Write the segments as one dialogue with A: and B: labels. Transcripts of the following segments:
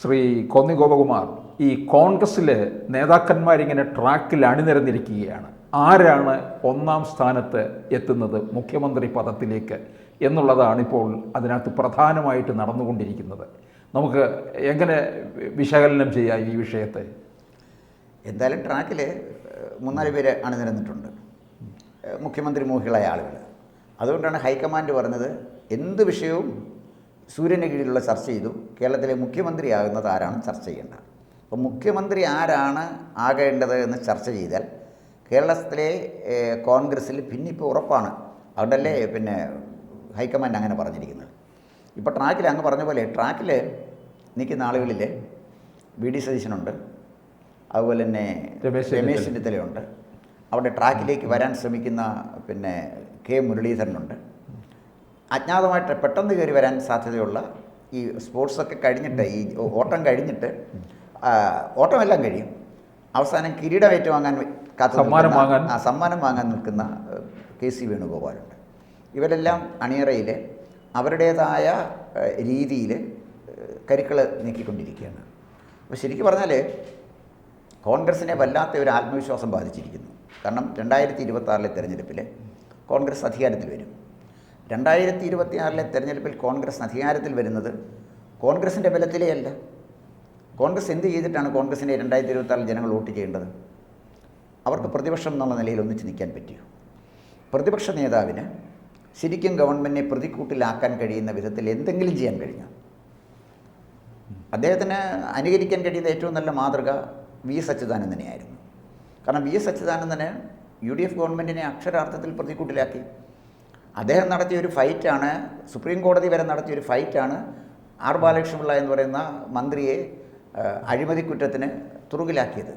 A: ശ്രീ കോന്നി ഗോപകുമാർ, ഈ കോൺഗ്രസ്സിലെ നേതാക്കന്മാരിങ്ങനെ ട്രാക്കിൽ അണിനിരന്നിരിക്കുകയാണ്. ആരാണ് ഒന്നാം സ്ഥാനത്ത് എത്തുന്നത് മുഖ്യമന്ത്രി പദത്തിലേക്ക് എന്നുള്ളതാണിപ്പോൾ അതിനകത്ത് പ്രധാനമായിട്ട് നടന്നുകൊണ്ടിരിക്കുന്നത്. നമുക്ക് എങ്ങനെ വിശകലനം ചെയ്യാം ഈ വിഷയത്തെ?
B: എന്തായാലും ട്രാക്കിൽ 3-4 പേര് അണിനിരന്നിട്ടുണ്ട്, മുഖ്യമന്ത്രി മോഹികളായ ആളുകൾ. അതുകൊണ്ടാണ് ഹൈക്കമാൻഡ് പറഞ്ഞത് എന്ത് വിഷയവും സൂര്യന് കീഴിലുള്ള ചർച്ച ചെയ്തു, കേരളത്തിലെ മുഖ്യമന്ത്രിയാകുന്നത് ആരാണ് ചർച്ച ചെയ്യേണ്ടത്. അപ്പോൾ മുഖ്യമന്ത്രി ആരാണ് ആകേണ്ടത് എന്ന് ചർച്ച ചെയ്താൽ കേരളത്തിലെ കോൺഗ്രസ്സിൽ പിന്നിപ്പോൾ ഉറപ്പാണ്. അതുകൊണ്ടല്ലേ ഹൈക്കമാൻഡ് അങ്ങനെ പറഞ്ഞിരിക്കുന്നത്. ഇപ്പോൾ ട്രാക്കിൽ അങ്ങ് പറഞ്ഞ പോലെ ട്രാക്കിൽ നിൽക്കുന്ന ആളുകളിൽ വി.ഡി. സതീശനുണ്ട്, അതുപോലെ തന്നെ രമേശ് ചെന്നിത്തലയുണ്ട്, അവിടെ ട്രാക്കിലേക്ക് വരാൻ ശ്രമിക്കുന്ന കെ മുരളീധരനുണ്ട്. അജ്ഞാതമായിട്ട് പെട്ടെന്ന് കയറി വരാൻ സാധ്യതയുള്ള ഈ സ്പോർട്സൊക്കെ കഴിഞ്ഞിട്ട്, ഈ ഓട്ടം കഴിഞ്ഞിട്ട്, ഓട്ടമെല്ലാം കഴിയും, അവസാനം കിരീടം ഏറ്റുവാങ്ങാൻ സമ്മാനം വാങ്ങാൻ നിൽക്കുന്ന കെ.സി. വേണുഗോപാലുണ്ട്. ഇവരെല്ലാം അണിയറയിൽ അവരുടേതായ രീതിയിൽ കരുക്കൾ നീക്കിക്കൊണ്ടിരിക്കുകയാണ്. അപ്പോൾ ശരിക്കും പറഞ്ഞാൽ കോൺഗ്രസിനെ വല്ലാത്ത ഒരു ആത്മവിശ്വാസം ബാധിച്ചിരിക്കുന്നു. കാരണം 2026 തെരഞ്ഞെടുപ്പിൽ കോൺഗ്രസ് അധികാരത്തിൽ വരും. 2026 തെരഞ്ഞെടുപ്പിൽ കോൺഗ്രസ് അധികാരത്തിൽ വരുന്നത് കോൺഗ്രസിൻ്റെ ബലത്തിലേ അല്ല. കോൺഗ്രസ് എന്ത് ചെയ്തിട്ടാണ് കോൺഗ്രസിനെ 2026 ജനങ്ങൾ വോട്ട് ചെയ്യേണ്ടത്? അവർക്ക് പ്രതിപക്ഷം എന്നുള്ള നിലയിൽ ഒന്നിച്ച് നിൽക്കാൻ പറ്റിയോ? പ്രതിപക്ഷ നേതാവിന് ശരിക്കും ഗവൺമെൻറ്റിനെ പ്രതിക്കൂട്ടിലാക്കാൻ കഴിയുന്ന വിധത്തിൽ എന്തെങ്കിലും ചെയ്യാൻ കഴിഞ്ഞോ? അദ്ദേഹത്തിന് അനുകരിക്കാൻ കഴിയുന്ന ഏറ്റവും നല്ല മാതൃക വി.എസ്. അച്യുതാനന്ദനെയായിരുന്നു. കാരണം വി.എസ്. അച്യുതാനന്ദന് UDF ഗവൺമെൻറ്റിനെ അക്ഷരാർത്ഥത്തിൽ പ്രതിക്കൂട്ടിലാക്കി. അദ്ദേഹം നടത്തിയൊരു ഫൈറ്റാണ്, സുപ്രീം കോടതി വരെ നടത്തിയൊരു ഫൈറ്റാണ് ആർ ബാലകൃഷ്ണപിള്ള എന്ന് പറയുന്ന മന്ത്രിയെ അഴിമതി കുറ്റത്തിന് തുറുകിലാക്കിയത്.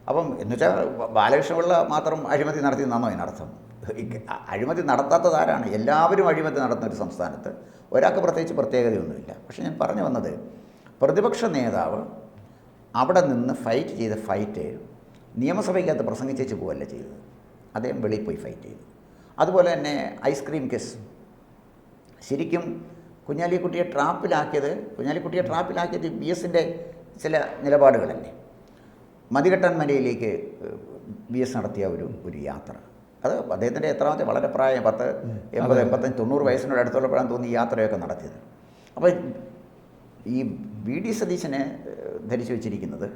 B: അപ്പം എന്നുവെച്ചാൽ ബാലകൃഷ്ണപിള്ള മാത്രം അഴിമതി നടത്തിയെന്നാണോ അതിനർത്ഥം? അഴിമതി നടത്താത്തതാരാണ്? എല്ലാവരും അഴിമതി നടത്തുന്ന ഒരു സംസ്ഥാനത്ത് ഒരാൾക്ക് പ്രത്യേകിച്ച് പ്രത്യേകതയൊന്നുമില്ല. പക്ഷേ ഞാൻ പറഞ്ഞു വന്നത്, പ്രതിപക്ഷ നേതാവ് അവിടെ നിന്ന് ഫൈറ്റ് ചെയ്ത ഫൈറ്റ് നിയമസഭയ്ക്കകത്ത് പ്രസംഗിച്ചേച്ച് പോവല്ല ചെയ്തത്, അദ്ദേഹം വെളിയിൽ പോയി ഫൈറ്റ് ചെയ്തു. അതുപോലെ തന്നെ ഐസ്ക്രീം കേസ് ശരിക്കും കുഞ്ഞാലിക്കുട്ടിയെ ട്രാപ്പിലാക്കിയത് വി.എസിൻ്റെ ചില നിലപാടുകളല്ലേ. മതികെട്ടാൻ മലയിലേക്ക് വി.എസ്. നടത്തിയ ഒരു യാത്ര, അത് അദ്ദേഹത്തിൻ്റെ എത്രാമത്തെ വളരെ പ്രായം 10, 80, 85, 90 വയസ്സിനോട് അടുത്തുള്ളപ്പോഴാണ് തോന്നി ഈ യാത്രയൊക്കെ നടത്തിയത്. അപ്പോൾ ഈ വി.ഡി. സതീശനെ ധരിച്ചു വച്ചിരിക്കുന്നത്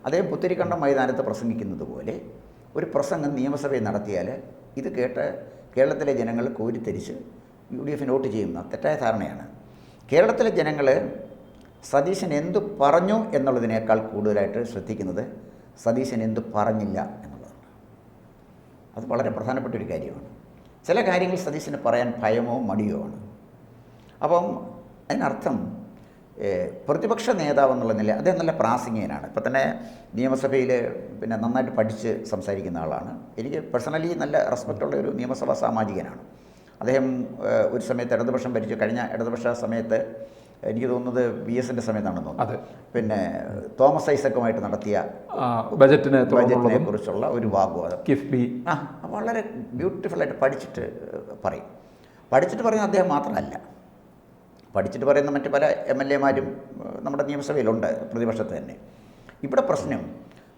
B: അദ്ദേഹം പുത്തരിക്കണ്ടം മൈതാനത്ത് പ്രസംഗിക്കുന്നത് പോലെ ഒരു പ്രസംഗം നിയമസഭയിൽ നടത്തിയാൽ ഇത് കേട്ട് കേരളത്തിലെ ജനങ്ങൾ കോരിത്തരിച്ച് UDFന് വോട്ട് ചെയ്യുന്ന തെറ്റായ ധാരണയാണ്. കേരളത്തിലെ ജനങ്ങൾ സതീശൻ എന്തു പറഞ്ഞു എന്നുള്ളതിനേക്കാൾ കൂടുതലായിട്ട് ശ്രദ്ധിക്കുന്നത് സതീശൻ എന്തു പറഞ്ഞില്ല എന്നുള്ളതാണ്. അത് വളരെ പ്രധാനപ്പെട്ട ഒരു കാര്യമാണ്. ചില കാര്യങ്ങൾ സതീശന് പറയാൻ ഭയമോ മടിയോ ആണ്. അപ്പം അതിനർത്ഥം പ്രതിപക്ഷ നേതാവ് എന്നുള്ള നില അദ്ദേഹം നല്ല പ്രാസംഗികനാണ്. ഇപ്പം തന്നെ നിയമസഭയിൽ നന്നായിട്ട് പഠിച്ച് സംസാരിക്കുന്ന ആളാണ്. എനിക്ക് പേഴ്സണലി നല്ല റെസ്പെക്റ്റുള്ള ഒരു നിയമസഭാ സാമാജികനാണ് അദ്ദേഹം. ഒരു സമയത്ത് ഇടതുപക്ഷം ഭരിച്ചു, കഴിഞ്ഞ ഇടതുപക്ഷ സമയത്ത് എനിക്ക് തോന്നുന്നത് വി.എസിൻ്റെ സമയത്താണെന്ന് തോന്നുന്നു, തോമസ് ഐസക്കുമായിട്ട് നടത്തിയ ബജറ്റിനെ കുറിച്ചുള്ള ഒരു വാഗ്വാദം വളരെ ബ്യൂട്ടിഫുള്ളായിട്ട് പഠിച്ചിട്ട് പറയും. പഠിച്ചിട്ട് പറയുന്ന അദ്ദേഹം മാത്രമല്ല, പഠിച്ചിട്ട് പറയുന്ന മറ്റ് പല MLA-മാരും നമ്മുടെ നിയമസഭയിലുണ്ട്, പ്രതിപക്ഷത്ത് തന്നെ. ഇവിടെ പ്രശ്നം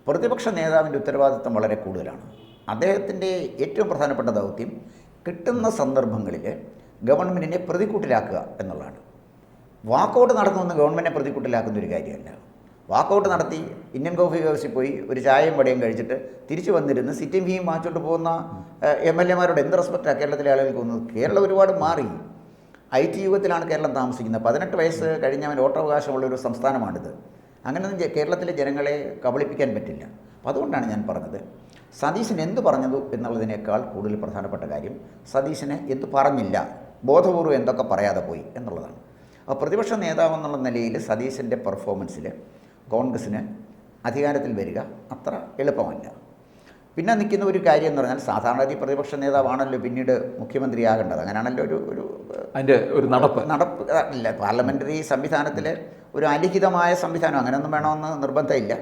B: പ്രതിപക്ഷ നേതാവിൻ്റെ ഉത്തരവാദിത്വം വളരെ കൂടുതലാണ്. അദ്ദേഹത്തിൻ്റെ ഏറ്റവും പ്രധാനപ്പെട്ട ദൗത്യം കിട്ടുന്ന സന്ദർഭങ്ങളിൽ ഗവൺമെൻറ്റിനെ പ്രതിക്കൂട്ടിലാക്കുക എന്നുള്ളതാണ്. വാക്കൗട്ട് നടത്തുമെന്ന് ഗവൺമെൻറ്റിനെ പ്രതിക്കൂട്ടിലാക്കുന്ന ഒരു കാര്യമല്ല. വാക്കൗട്ട് നടത്തി ഇന്ത്യൻ കോഫി ഹൗസിൽ പോയി ഒരു ചായയും വടയും കഴിച്ചിട്ട് തിരിച്ചു വന്നിരുന്ന് സിറ്റിംഗ് ഫീയും വാങ്ങിച്ചുകൊണ്ട് പോകുന്ന MLA-മാരോട് എന്ത് റെസ്പെക്റ്റാണ് കേരളത്തിലെ ആളുകൾക്ക് തോന്നുന്നത്? കേരളം ഒരുപാട് മാറി. IT യുഗത്തിലാണ് കേരളം താമസിക്കുന്നത്. 18 വയസ്സ് കഴിഞ്ഞവൻ വോട്ടവകാശമുള്ളൊരു സംസ്ഥാനമാണിത്. അങ്ങനെയൊന്നും കേരളത്തിലെ ജനങ്ങളെ കബളിപ്പിക്കാൻ പറ്റില്ല. അപ്പോൾ അതുകൊണ്ടാണ് ഞാൻ പറഞ്ഞത്, സതീശൻ എന്ത് പറഞ്ഞതു എന്നുള്ളതിനേക്കാൾ കൂടുതൽ പ്രധാനപ്പെട്ട കാര്യം സതീശന് എന്ത് പറഞ്ഞില്ല, ബോധപൂർവ്വം എന്തൊക്കെ പറയാതെ പോയി എന്നുള്ളതാണ്. അപ്പോൾ പ്രതിപക്ഷ നേതാവ് എന്നുള്ള നിലയിൽ സതീശൻ്റെ പെർഫോമൻസിൽ കോൺഗ്രസ്സിന് അധികാരത്തിൽ വരിക അത്ര എളുപ്പമല്ല. പിന്നെ നിൽക്കുന്ന ഒരു കാര്യം എന്ന് പറഞ്ഞാൽ, സാധാരണ ഈ പ്രതിപക്ഷ നേതാവാണല്ലോ പിന്നീട് മുഖ്യമന്ത്രിയാകേണ്ടത്. അങ്ങനെയാണല്ലോ
A: അതിൻ്റെ ഒരു നടപ്പ്
B: ഇല്ല. പാർലമെൻ്ററി സംവിധാനത്തിൽ ഒരു അലിഖിതമായ സംവിധാനം അങ്ങനെയൊന്നും വേണമെന്ന് നിർബന്ധമില്ല.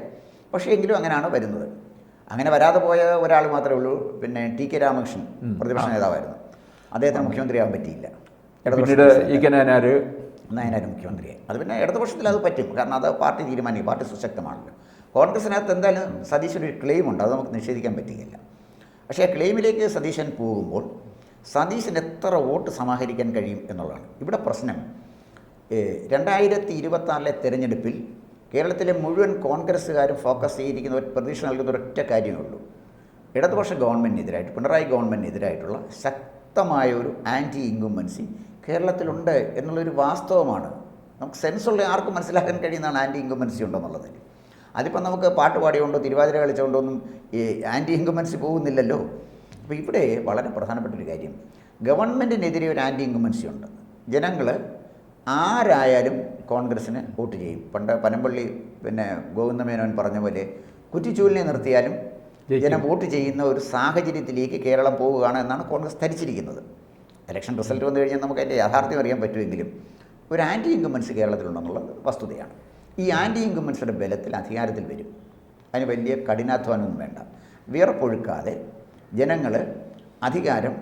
B: പക്ഷേ എങ്കിലും അങ്ങനെയാണ് വരുന്നത്. അങ്ങനെ വരാതെ പോയ ഒരാൾ മാത്രമേ ഉള്ളൂ, T.K. രാമകൃഷ്ണൻ പ്രതിപക്ഷ നേതാവായിരുന്നു. അദ്ദേഹത്തിന് മുഖ്യമന്ത്രിയാകാൻ പറ്റിയില്ല.
A: പിന്നീട്
B: നയനാർ മുഖ്യമന്ത്രിയെ. അത് പിന്നെ ഇടതുപക്ഷത്തിൽ അത് പറ്റും, കാരണം അത് പാർട്ടി തീരുമാനിക്കും, പാർട്ടി സുശക്തമാണല്ലോ. കോൺഗ്രസിനകത്ത് എന്തായാലും സതീശനൊരു ക്ലെയിമുണ്ട്, അത് നമുക്ക് നിഷേധിക്കാൻ പറ്റുകയില്ല. പക്ഷേ ആ ക്ലെയിമിലേക്ക് സതീശൻ പോകുമ്പോൾ സതീശൻ എത്ര വോട്ട് സമാഹരിക്കാൻ കഴിയും എന്നുള്ളതാണ് ഇവിടെ പ്രശ്നം. 2024 തെരഞ്ഞെടുപ്പിൽ കേരളത്തിലെ മുഴുവൻ കോൺഗ്രസ്സുകാരും ഫോക്കസ് ചെയ്തിരിക്കുന്ന ഒരു പ്രതീക്ഷ നൽകുന്ന ഒരൊറ്റ കാര്യമേ ഉള്ളൂ. ഇടതുപക്ഷ ഗവൺമെൻറ്റിനെതിരായിട്ട്, പിണറായി ഗവൺമെൻറ്റിനെതിരായിട്ടുള്ള ശക്തമായ ഒരു ആൻറ്റി ഇൻകുംബൻസി കേരളത്തിലുണ്ട് എന്നുള്ളൊരു വാസ്തവമാണ്. നമുക്ക് സെൻസുള്ള ആർക്കും മനസ്സിലാക്കാൻ കഴിയുന്നതാണ് ആൻറ്റി ഇൻകുംബൻസി ഉണ്ടെന്നുള്ളത്. അതിപ്പം നമുക്ക് പാട്ട് പാടിയോണ്ടോ തിരുവാതിര കളിച്ചുകൊണ്ടോ ഒന്നും ഈ ആൻറ്റി ഇൻകുംബൻസി പോകുന്നില്ലല്ലോ. അപ്പോൾ ഇവിടെ വളരെ പ്രധാനപ്പെട്ടൊരു കാര്യം, ഗവൺമെൻറ്റിനെതിരെ ഒരു ആൻറ്റി ഇൻകുംബൻസി ഉണ്ട്. ജനങ്ങൾ ആരായാലും കോൺഗ്രസ്സിന് വോട്ട് ചെയ്യും. പണ്ട് പനമ്പള്ളി ഗോവിന്ദമേനോൻ പറഞ്ഞ പോലെ കുറ്റിച്ചൂലിനെ നിർത്തിയാലും ജനം വോട്ട് ചെയ്യുന്ന ഒരു സാഹചര്യത്തിലേക്ക് കേരളം പോവുകയാണ് എന്നാണ് കോൺഗ്രസ് ധരിച്ചിരിക്കുന്നത്. ഇലക്ഷൻ റിസൾട്ട് വന്നു കഴിഞ്ഞാൽ നമുക്ക് അതിൻ്റെ യാഥാർത്ഥ്യം അറിയാൻ പറ്റുമെങ്കിലും ഒരു ആൻറ്റി ഇൻകുംബൻസി കേരളത്തിലുണ്ടെന്നുള്ളത് വസ്തുതയാണ്. ഈ ആൻറ്റി ഇൻകുംബൻസിയുടെ ബലത്തിൽ അധികാരത്തിൽ വരും. അതിന് വലിയ കഠിനാധ്വാനമൊന്നും വേണ്ട. വിയർപ്പൊഴുക്കാതെ ജനങ്ങൾ അധികാരം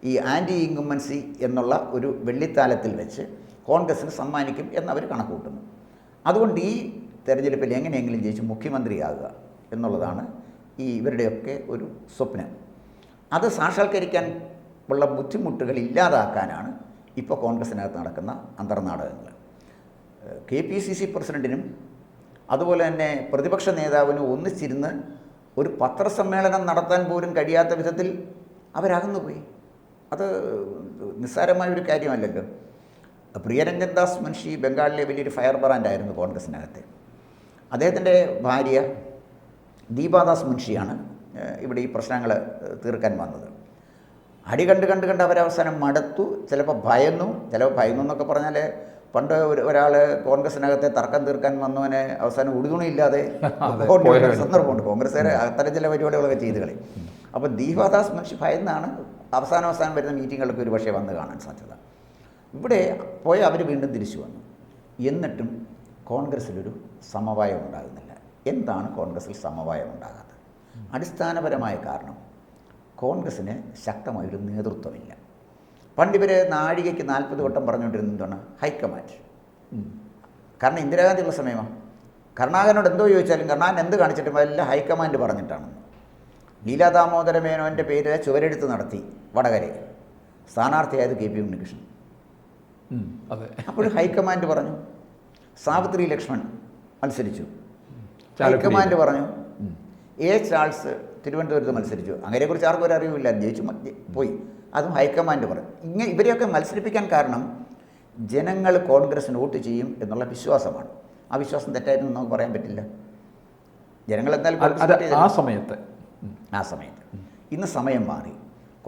B: ഈ ആൻറ്റി ഇൻകുംബൻസി എന്നുള്ള ഒരു വെള്ളിത്താലത്തിൽ വെച്ച് കോൺഗ്രസ്സിന് സമ്മാനിക്കും എന്നവർ കണക്കുകൂട്ടുന്നു. അതുകൊണ്ട് ഈ തെരഞ്ഞെടുപ്പിൽ എങ്ങനെയെങ്കിലും ജയിച്ച് മുഖ്യമന്ത്രിയാകുക എന്നുള്ളതാണ് ഇവരുടെയൊക്കെ ഒരു സ്വപ്നം. അത് സാക്ഷാത്കരിക്കാൻ ഉള്ള ബുദ്ധിമുട്ടുകൾ ഇല്ലാതാക്കാനാണ് ഇപ്പോൾ കോൺഗ്രസ്സിനകത്ത് നടക്കുന്ന അന്തർനാടകങ്ങൾ. KPCC പ്രസിഡൻറ്റിനും അതുപോലെ തന്നെ പ്രതിപക്ഷ നേതാവിനും ഒന്നിച്ചിരുന്ന് ഒരു പത്രസമ്മേളനം നടത്താൻ പോലും കഴിയാത്ത വിധത്തിൽ അവരകന്നുപോയി. അത് നിസ്സാരമായൊരു കാര്യമല്ലല്ലോ. പ്രിയരഞ്ജൻ ദാസ് മുൻഷി ബംഗാളിലെ വലിയൊരു ഫയർ ബ്രാൻഡായിരുന്നു കോൺഗ്രസ്സിനകത്ത്. അദ്ദേഹത്തിൻ്റെ ഭാര്യ ദീപാദാസ് മുൻഷിയാണ് ഇവിടെ ഈ പ്രശ്നങ്ങൾ തീർക്കാൻ വന്നത്. അടി കണ്ട് അവരവസാനം മടുത്തു, ചിലപ്പോൾ ഭയന്നു എന്നൊക്കെ പറഞ്ഞാൽ പണ്ട് ഒരാൾ കോൺഗ്രസ്സിനകത്തെ തർക്കം തീർക്കാൻ വന്നവനെ അവസാനം ഉടുതുണിയില്ലാതെ സന്ദർഭമുണ്ട്. കോൺഗ്രസ്സുകാർ അത്തരം ചില പരിപാടികളൊക്കെ ചെയ്ത് കളി. അപ്പോൾ ദീപാദാസ് മുൻഷി ഭയന്നാണ് അവസാനം വരുന്ന മീറ്റിങ്ങുകൾക്ക് ഒരു പക്ഷേ വന്ന് കാണാൻ സാധ്യത. ഇവിടെ പോയി അവർ വീണ്ടും തിരിച്ചു വന്നു. എന്നിട്ടും കോൺഗ്രസ്സിലൊരു സമവായം ഉണ്ടാകുന്നില്ല. എന്താണ് കോൺഗ്രസ്സിൽ സമവായം ഉണ്ടാകാത്തത്? അടിസ്ഥാനപരമായ കാരണം കോൺഗ്രസ്സിന് ശക്തമായൊരു നേതൃത്വമില്ല. പണ്ടിവർ നാഴികയ്ക്ക് 40 വട്ടം പറഞ്ഞുകൊണ്ടിരുന്നത് എന്താണ്? ഹൈക്കമാൻഡ്. കാരണം ഇന്ദിരാഗാന്ധിയുള്ള സമയമാണ്. കരുണാകരനോട് എന്തോ ചോദിച്ചാലും കരുണാകരൻ എന്ത് കാണിച്ചിട്ടും എല്ലാം ഹൈക്കമാൻഡ് പറഞ്ഞിട്ടാണ്. ലീലാ ദാമോദര മേനോൻ്റെ പേരിൽ ചുവരെഴുത്ത് നടത്തി വടകരയിൽ. സ്ഥാനാർത്ഥിയായത് KP ഉണ്ണികൃഷ്ണൻ.
C: അതെ.
B: അപ്പോൾ ഹൈക്കമാൻഡ് പറഞ്ഞു. സാവിത്രി ലക്ഷ്മൺ മത്സരിച്ചു, ഹൈക്കമാൻഡ് പറഞ്ഞു. ചാൾസ് തിരുവനന്തപുരത്ത് മത്സരിച്ചു, അങ്ങനെക്കുറിച്ച് ആർക്കും ഒരു അറിവില്ല, ജയിച്ചു പോയി, അതും ഹൈക്കമാൻഡ് പറഞ്ഞു. ഇവരെയൊക്കെ മത്സരിപ്പിക്കാൻ കാരണം ജനങ്ങൾ കോൺഗ്രസ്സിന് വോട്ട് ചെയ്യും എന്നുള്ള വിശ്വാസമാണ്. ആ വിശ്വാസം തെറ്റായിരുന്നു നമുക്ക് പറയാൻ പറ്റില്ല. ജനങ്ങൾ എന്തായാലും
A: ആ സമയത്ത്
B: ഇന്ന് സമയം മാറി.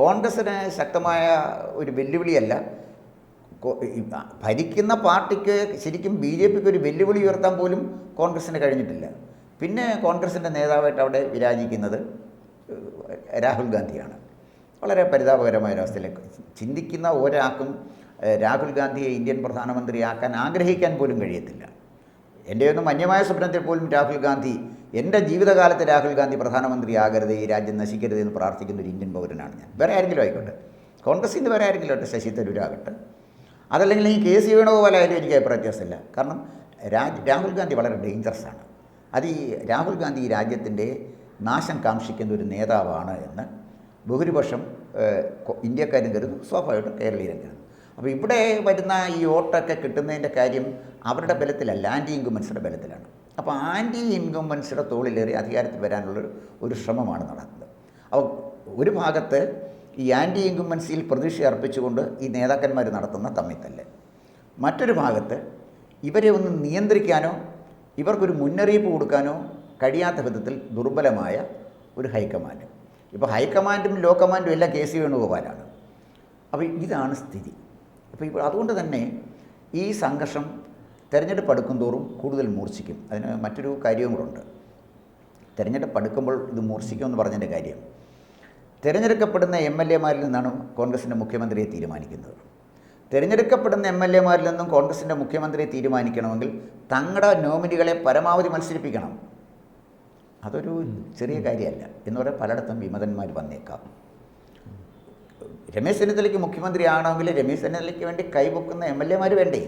B: കോൺഗ്രസ്സിന് ശക്തമായ ഒരു വെല്ലുവിളിയല്ല, ഭരിക്കുന്ന പാർട്ടിക്ക് ശരിക്കും BJPക്ക് ഒരു വെല്ലുവിളി ഉയർത്താൻ പോലും കോൺഗ്രസ്സിന് കഴിഞ്ഞിട്ടില്ല. പിന്നെ കോൺഗ്രസിൻ്റെ നേതാവായിട്ട് അവിടെ വിരാജിക്കുന്നത് രാഹുൽ ഗാന്ധിയാണ്. വളരെ പരിതാപകരമായ ഒരവസ്ഥയിലേക്ക് ചിന്തിക്കുന്ന ഒരാൾക്കും രാഹുൽ ഗാന്ധിയെ ഇന്ത്യൻ പ്രധാനമന്ത്രിയാക്കാൻ ആഗ്രഹിക്കാൻ പോലും കഴിയത്തില്ല. എൻ്റെ ഒന്നും മന്യമായ സ്വപ്നത്തിൽ പോലും രാഹുൽ ഗാന്ധി, എൻ്റെ ജീവിതകാലത്ത് രാഹുൽ ഗാന്ധി പ്രധാനമന്ത്രിയാകരുത്, ഈ രാജ്യം നശിക്കരുത് എന്ന് പ്രാർത്ഥിക്കുന്ന ഒരു ഇന്ത്യൻ പൗരനാണ് ഞാൻ. വേറെ ആരെങ്കിലും ആയിക്കോട്ടെ, കോൺഗ്രസിൽ നിന്ന് വേറെ ആരെങ്കിലും ആയിട്ട്, ശശി തരൂരാകട്ടെ, അതല്ലെങ്കിൽ ഈ KC വേണുഗോപാലായാലും എനിക്ക് അഭിപ്രായ വ്യത്യാസമില്ല. കാരണം രാഹുൽ ഗാന്ധി വളരെ ഡേഞ്ചറസാണ്. ഈ രാഹുൽ ഗാന്ധി ഈ രാജ്യത്തിൻ്റെ നാശം കാക്ഷിക്കുന്ന ഒരു നേതാവാണ് എന്ന് ബഹുഭൂരിപക്ഷം ഇന്ത്യക്കാരും കരുതുന്നു, സ്വാഭാവികമായിട്ടും കേരളീയരും കരുതുന്നു. അപ്പോൾ ഇവിടെ വരുന്ന ഈ വോട്ടൊക്കെ കിട്ടുന്നതിൻ്റെ കാര്യം അവരുടെ ബലത്തിലല്ല, ആൻറ്റി ഇൻകുംബൻസിയുടെ ബലത്തിലാണ്. അപ്പോൾ ആൻറ്റി ഇൻകുംബൻസിയുടെ തോളിലേറി അധികാരത്തിൽ വരാനുള്ള ശ്രമമാണ് നടക്കുന്നത്. അപ്പോൾ ഒരു ഭാഗത്ത് ഈ ആൻറ്റി ഇൻകുംബൻസിയിൽ പ്രതീക്ഷ അർപ്പിച്ചുകൊണ്ട് ഈ നേതാക്കന്മാർ നടത്തുന്ന തമ്മിത്തല്ല്, മറ്റൊരു ഭാഗത്ത് ഇവരെ ഒന്ന് നിയന്ത്രിക്കാനോ ഇവർക്കൊരു മുന്നറിയിപ്പ് കൊടുക്കാനോ കഴിയാത്ത വിധത്തിൽ ദുർബലമായ ഒരു ഹൈക്കമാൻഡ്. ഇപ്പോൾ ഹൈക്കമാൻഡും ലോ കമാൻഡും എല്ലാം KC വേണുഗോപാലാണ്. അപ്പോൾ ഇതാണ് സ്ഥിതി. അപ്പോൾ അതുകൊണ്ട് തന്നെ ഈ സംഘർഷം തെരഞ്ഞെടുപ്പ് അടുക്കുംതോറും കൂടുതൽ മൂർച്ഛിക്കും. അതിന് മറ്റൊരു കാര്യവും കൂടെ. തെരഞ്ഞെടുപ്പ് അടുക്കുമ്പോൾ ഇത് മൂർച്ഛിക്കുമെന്ന് പറഞ്ഞതിൻ്റെ കാര്യം, തിരഞ്ഞെടുക്കപ്പെടുന്ന MLA-മാരിൽ നിന്നാണ് കോൺഗ്രസിൻ്റെ മുഖ്യമന്ത്രിയെ തീരുമാനിക്കുന്നത്. തിരഞ്ഞെടുക്കപ്പെടുന്ന MLA-മാരിൽ നിന്നും കോൺഗ്രസിൻ്റെ മുഖ്യമന്ത്രിയെ തീരുമാനിക്കണമെങ്കിൽ തങ്ങളുടെ നോമിനികളെ പരമാവധി മത്സരിപ്പിക്കണം. അതൊരു ചെറിയ കാര്യമല്ല എന്ന് പറയാൻ പലയിടത്തും വിമതന്മാർ വന്നേക്കാം. രമേശ് ചെന്നിത്തലയ്ക്ക് മുഖ്യമന്ത്രി ആണെങ്കിൽ രമേശ് ചെന്നിത്തലയ്ക്ക് വേണ്ടി കൈവെക്കുന്ന MLA-മാർ വേണ്ടേ?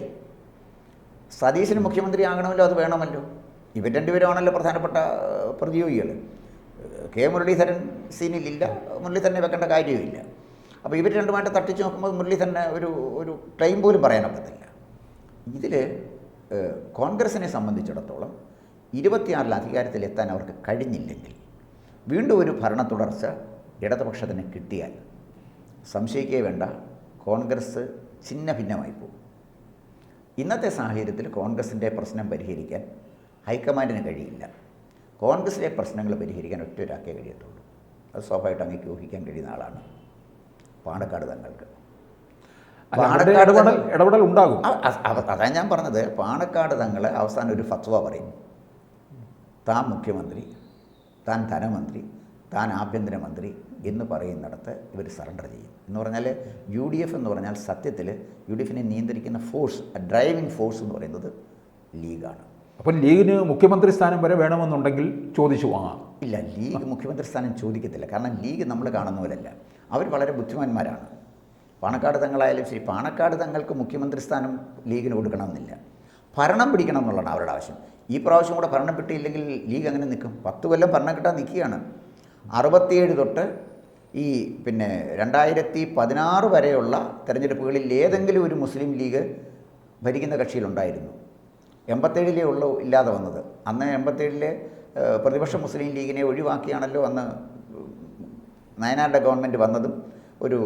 B: സതീശന് മുഖ്യമന്ത്രി ആകണമല്ലോ, അത് വേണമല്ലോ. ഇവർ രണ്ടുപേരുമാണല്ലോ പ്രധാനപ്പെട്ട പ്രതിയോഗികൾ. കെ മുരളീധരൻ സീനിലില്ല, മുരളീധരനെ വെക്കേണ്ട കാര്യവുമില്ല. അപ്പോൾ ഇവർ രണ്ടുമായിട്ട് തട്ടിച്ച് നോക്കുമ്പോൾ മുരളീധരനെ ഒരു ക്ലെയിം പോലും പറയാനൊക്കത്തില്ല. ഇതിൽ കോൺഗ്രസിനെ സംബന്ധിച്ചിടത്തോളം 26-ൽ അധികാരത്തിലെത്താൻ അവർക്ക് കഴിഞ്ഞില്ലെങ്കിൽ വീണ്ടും ഒരു ഭരണ തുടർച്ച ഇടതുപക്ഷത്തിന് കിട്ടിയാൽ സംശയിക്കേ വേണ്ട, കോൺഗ്രസ് ഛിന്ന ഭിന്നമായി പോകും. ഇന്നത്തെ സാഹചര്യത്തിൽ കോൺഗ്രസിൻ്റെ പ്രശ്നം പരിഹരിക്കാൻ ഹൈക്കമാൻഡിന് കഴിയില്ല. കോൺഗ്രസിലെ പ്രശ്നങ്ങൾ പരിഹരിക്കാൻ ഒറ്റ ഒരാൾക്കേ കഴിയത്തുള്ളൂ. അത് സ്വാഭാവികമായിട്ട് അങ്ങേക്ക് ഊഹിക്കാൻ കഴിയുന്ന ആളാണ് പാണക്കാട് തങ്ങൾക്ക്.
A: ഇടപെടൽ ഉണ്ടാകും.
B: അതാണ് ഞാൻ പറഞ്ഞത്. പാണക്കാട് തങ്ങൾ അവസാനം ഒരു ഫത്വ പറയും. താൻ മുഖ്യമന്ത്രി, താൻ ധനമന്ത്രി, താൻ ആഭ്യന്തരമന്ത്രി എന്ന് പറയുന്നിടത്ത് ഇവർ സറണ്ടർ ചെയ്യും. എന്ന് പറഞ്ഞാൽ UDF എന്ന് പറഞ്ഞാൽ സത്യത്തിൽ UDFിനെ നിയന്ത്രിക്കുന്ന ഫോഴ്സ്, ഡ്രൈവിംഗ് ഫോഴ്സ് എന്ന് പറയുന്നത് ലീഗാണ്.
A: അപ്പം ലീഗിന് മുഖ്യമന്ത്രി സ്ഥാനം വരെ വേണമെന്നുണ്ടെങ്കിൽ ചോദിച്ചു വാങ്ങാം.
B: ഇല്ല, ലീഗ് മുഖ്യമന്ത്രി സ്ഥാനം ചോദിക്കത്തില്ല. കാരണം ലീഗ് നമ്മൾ കാണുന്ന പോലല്ല, അവർ വളരെ ബുദ്ധിമാന്മാരാണ്. പാണക്കാട് തങ്ങളായാലും ശരി, പാണക്കാട് തങ്ങൾക്ക് മുഖ്യമന്ത്രി സ്ഥാനം ലീഗിന് കൊടുക്കണമെന്നില്ല, ഭരണം പിടിക്കണം എന്നുള്ളതാണ് അവരുടെ ആവശ്യം. ഈ പ്രാവശ്യം കൂടെ ഭരണം കിട്ടിയില്ലെങ്കിൽ ലീഗ് അങ്ങനെ നിൽക്കും. 10 കൊല്ലം ഭരണം കിട്ടാൻ നിൽക്കുകയാണ്. 67 തൊട്ട് ഈ 2016 വരെയുള്ള തെരഞ്ഞെടുപ്പുകളിൽ ഏതെങ്കിലും ഒരു മുസ്ലിം ലീഗ് ഭരിക്കുന്ന കക്ഷിയിലുണ്ടായിരുന്നു. 87-ലേ ഉള്ളൂ ഇല്ലാതെ വന്നത്. അന്ന് 87-ലെ പ്രതിപക്ഷ മുസ്ലിം ലീഗിനെ ഒഴിവാക്കിയാണല്ലോ അന്ന് നയനാരുടെ ഗവൺമെൻറ് വന്നതും. ഒരു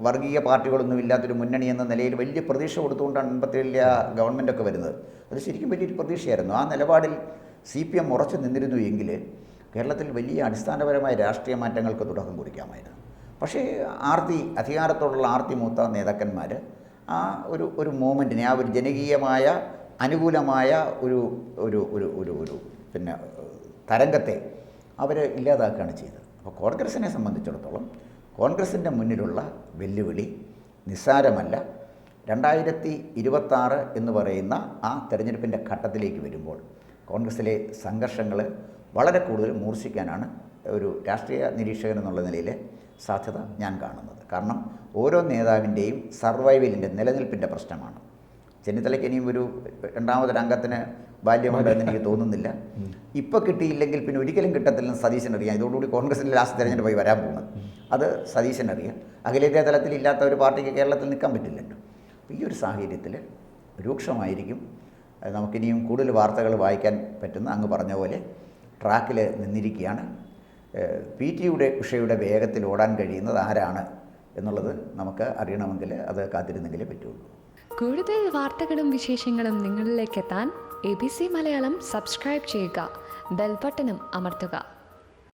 B: വർഗീയ പാർട്ടികളൊന്നും ഇല്ലാത്തൊരു മുന്നണി എന്ന നിലയിൽ വലിയ പ്രതീക്ഷ കൊടുത്തുകൊണ്ടാണ് 87-ലെ ആ ഗവൺമെൻറ്റൊക്കെ വരുന്നത്. അത് ശരിക്കും വലിയൊരു പ്രതീക്ഷയായിരുന്നു. ആ നിലപാടിൽ CPM ഉറച്ചു നിന്നിരുന്നു എങ്കിൽ കേരളത്തിൽ വലിയ അടിസ്ഥാനപരമായ രാഷ്ട്രീയ മാറ്റങ്ങൾക്ക് തുടക്കം കുറിക്കാമായിരുന്നു. പക്ഷേ അധികാരത്തോടുള്ള ആർത്തി മൂത്ത നേതാക്കന്മാർ ആ ഒരു മൂവ്മെൻറ്റിനെ, ആ ഒരു ജനകീയമായ അനുകൂലമായ ഒരു ഒരു ഒരു ഒരു ഒരു പിന്നെ തരംഗത്തെ അവർ ഇല്ലാതാക്കുകയാണ് ചെയ്തത്. അപ്പോൾ കോൺഗ്രസിനെ സംബന്ധിച്ചിടത്തോളം കോൺഗ്രസിൻ്റെ മുന്നിലുള്ള വെല്ലുവിളി നിസ്സാരമല്ല. 2026 എന്ന് പറയുന്ന ആ തെരഞ്ഞെടുപ്പിൻ്റെ ഘട്ടത്തിലേക്ക് വരുമ്പോൾ കോൺഗ്രസിലെ സംഘർഷങ്ങൾ വളരെ കൂടുതൽ മൂർച്ഛിക്കാനാണ് ഒരു രാഷ്ട്രീയ നിരീക്ഷകൻ എന്നുള്ള നിലയിൽ സാധ്യത ഞാൻ കാണുന്നത്. കാരണം ഓരോ നേതാവിൻ്റെയും സർവൈവലിൻ്റെ, നിലനിൽപ്പിൻ്റെ പ്രശ്നമാണ്. ചെന്നിത്തലയ്ക്ക് ഇനിയും ഒരു രണ്ടാമതൊരംഗത്തിന് ബാല്യമുണ്ടെന്ന് എനിക്ക് തോന്നുന്നില്ല. ഇപ്പോൾ കിട്ടിയില്ലെങ്കിൽ പിന്നെ ഒരിക്കലും കിട്ടത്തില്ലെന്ന് സതീശനറിയാം. ഇതോടുകൂടി കോൺഗ്രസിൻ്റെ ലാസ്റ്റ് തെരഞ്ഞെടുപ്പായി വരാൻ പോകുന്നത്. അത് സതീശനറിയാം. അഖിലേന്ത്യാ തലത്തിൽ ഇല്ലാത്ത ഒരു പാർട്ടിക്ക് കേരളത്തിൽ നിൽക്കാൻ പറ്റില്ലല്ലോ. അപ്പോൾ ഈ ഒരു സാഹചര്യത്തിൽ രൂക്ഷമായിരിക്കും. നമുക്കിനിയും കൂടുതൽ വാർത്തകൾ വായിക്കാൻ പറ്റുന്ന, അങ്ങ് പറഞ്ഞ പോലെ ട്രാക്കിൽ നിന്നിരിക്കുകയാണ്. PT ഉഷയുടെ വേഗത്തിൽ ഓടാൻ കഴിയുന്നത് ആരാണ് എന്നുള്ളത് നമുക്ക് അറിയണമെങ്കിൽ അത് കാത്തിരുന്നെങ്കിലേ പറ്റുള്ളൂ.
D: കൂടുതൽ വാർത്തകളും വിശേഷങ്ങളും നിങ്ങളിലേക്ക് എത്താൻ ABC മലയാളം സബ്സ്ക്രൈബ് ചെയ്യുക, ബെൽ ബട്ടണും അമർത്തുക.